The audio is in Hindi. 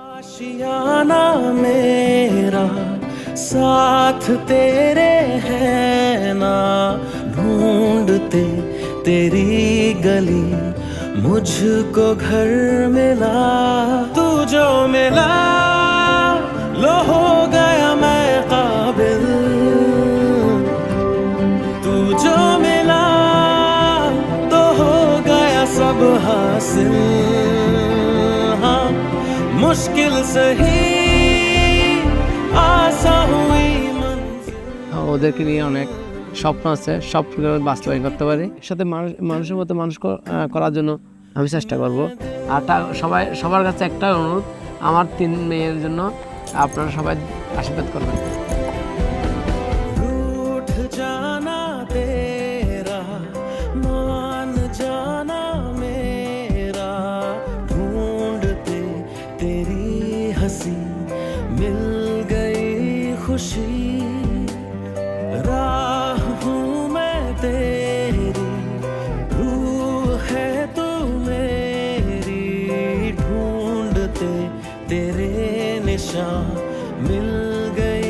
आशियाना मेरा साथ तेरे है ना, ढूंढते तेरी गली मुझको घर मिला। तू जो मिला लो हो गया मैं काबिल, तू जो मिला तो हो गया सब हासिल। हाँ मुश्किल सही आसा हुई मंजिल। ওদেরকে নিয়ে অনেক স্বপ্ন আছে, স্বপ্নকে বাস্তবায়ন করতে পারি। সাথে মানুষের মতো মানুষ করার জন্য আমি চেষ্টা করব। আর সবার কাছে একটা অনুরোধ, আমার 3 মেয়ের জন্য আপনারা সবাই আশীর্বাদ করবেন। रूठ जाना तेरा मान जाना मेरा, ढूंढते तेरी हंसी मिल गई खुशी। राह हूँ मैं तेरी, रूह है तू मेरी, ढूंढते तेरे निशान मिल गई